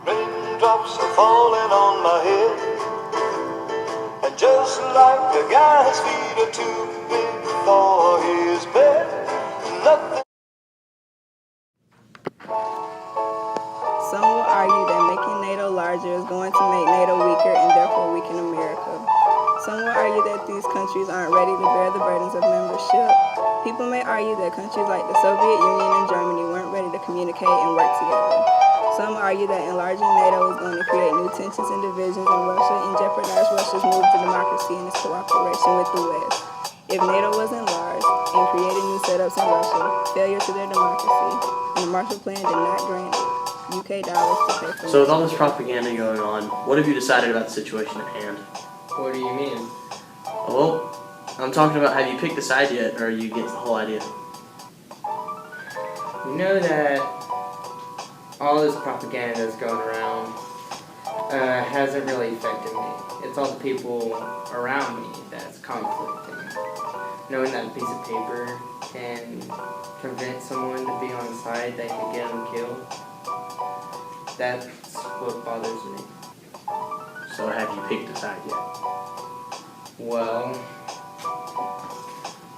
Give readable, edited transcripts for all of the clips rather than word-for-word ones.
Raindrops are falling on my head, and just like the guy's feet are too big for his bed, nothing. Some will argue that making NATO larger is going to make NATO weaker and therefore weaken America. Some will argue that these countries aren't ready to bear the burdens of membership. People may argue that countries like the Soviet Union and Germany weren't ready to communicate and work together. Some argue that enlarging NATO is going to create new tensions and divisions in Russia and jeopardize Russia's move to democracy and its cooperation with the West. If NATO was enlarged and created new setups in Russia, failure to their democracy, and the Marshall Plan did not grant it UK dollars to pay for. So with all this propaganda going on, what have you decided about the situation at hand? What do you mean? Well, I'm talking about, have you picked a side yet, or are you against the whole idea? You know that all this propaganda that's going around hasn't really affected me. It's all the people around me that's conflicting. Knowing that a piece of paper can convince someone to be on the side that could get them killed, that's what bothers me. So have you picked a side yet? Well,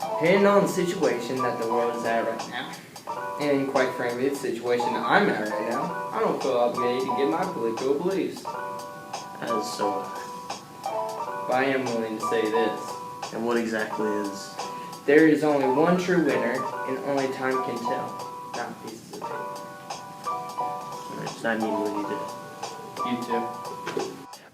depending on the situation that the world is at right now, and quite frankly, the situation that I'm at right now, I don't feel obligated to get my political beliefs. As so, But I am willing to say this. and what exactly is? There is only one true winner, and only time can tell, not pieces of paper. It's not me what you did. You too.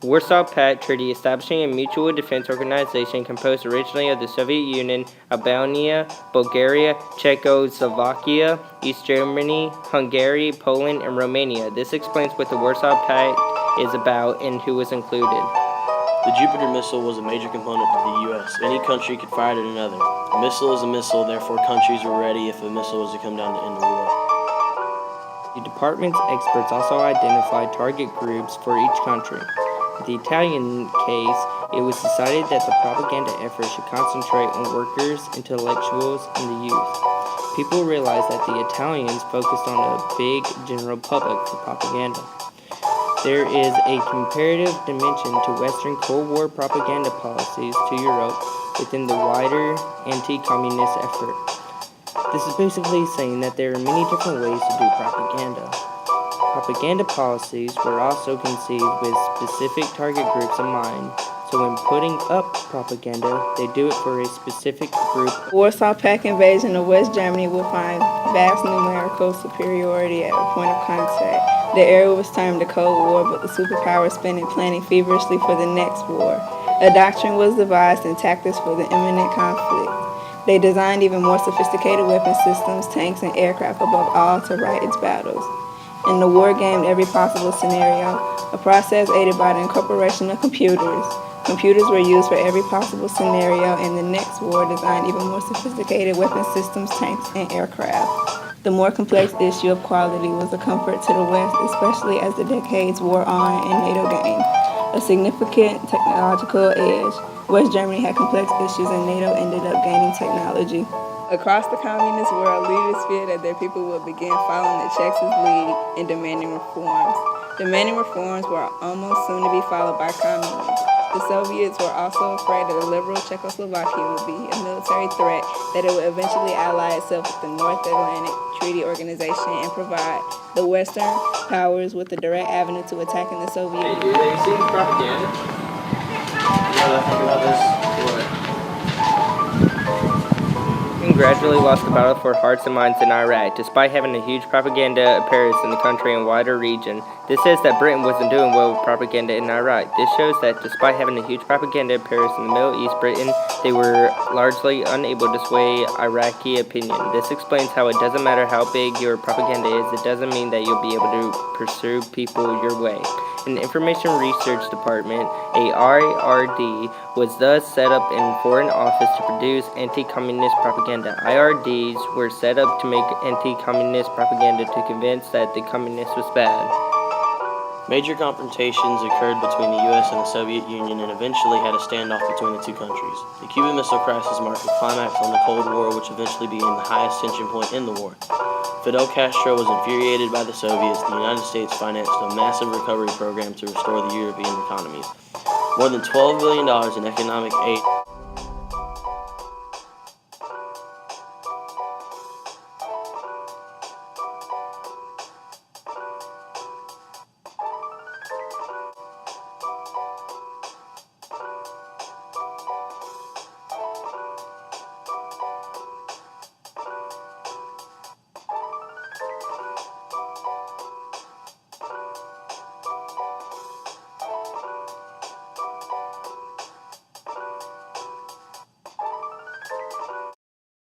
Warsaw Pact Treaty establishing a mutual defense organization composed originally of the Soviet Union, Albania, Bulgaria, Czechoslovakia, East Germany, Hungary, Poland, and Romania. This explains what the Warsaw Pact is about and who was included. The Jupiter missile was a major component to the U.S. Any country could fire at another. A missile is a missile, therefore countries were ready if a missile was to come down to end the war. The department's experts also identified target groups for each country. In the Italian case, it was decided that the propaganda effort should concentrate on workers, intellectuals, and the youth. People realized that the Italians focused on a big general public for propaganda. There is a comparative dimension to Western Cold War propaganda policies to Europe within the wider anti-communist effort. This is basically saying that there are many different ways to do propaganda. Propaganda policies were also conceived with specific target groups in mind, so when putting up propaganda, they do it for a specific group. Warsaw Pact invasion of West Germany will find vast numerical superiority at a point of contact. The era was termed the Cold War, but the superpowers spent it planning feverishly for the next war. A doctrine was devised and tactics for the imminent conflict. They designed even more sophisticated weapon systems, tanks, and aircraft above all to fight its battles. And the war gamed every possible scenario, a process aided by the incorporation of computers. Computers were used for every possible scenario, and the next war designed even more sophisticated weapon systems, tanks, and aircraft. The more complex issue of quality was a comfort to the West, especially as the decades wore on and NATO gained a significant technological edge. West Germany had complex issues, and NATO ended up gaining technology. Across the communist world, leaders feared that their people would begin following the Czechs' lead in demanding reforms. Demanding reforms were almost soon to be followed by communists. The Soviets were also afraid that a liberal Czechoslovakia would be a military threat, that it would eventually ally itself with the North Atlantic Treaty Organization and provide the Western powers with a direct avenue to attacking the Soviet Union. Hey, dude, have you seen this propaganda? You know what I think about this? What? Gradually lost the battle for hearts and minds in Iraq, despite having a huge propaganda apparatus in the country and wider region. This says that Britain wasn't doing well with propaganda in Iraq. This shows that despite having a huge propaganda apparatus in the Middle East, they were largely unable to sway Iraqi opinion. This explains how it doesn't matter how big your propaganda is, it doesn't mean that you'll be able to pursue people your way. An Information Research Department, a IRD, was thus set up in Foreign Office to produce anti-communist propaganda. IRDs were set up to make anti-communist propaganda to convince that the communists was bad. Major confrontations occurred between the U.S. and the Soviet Union and eventually had a standoff between the two countries. The Cuban Missile Crisis marked the climax on the Cold War, which eventually became the highest tension point in the war. Fidel Castro was infuriated by the Soviets. The United States financed a massive recovery program to restore the European economies. More than $12 billion in economic aid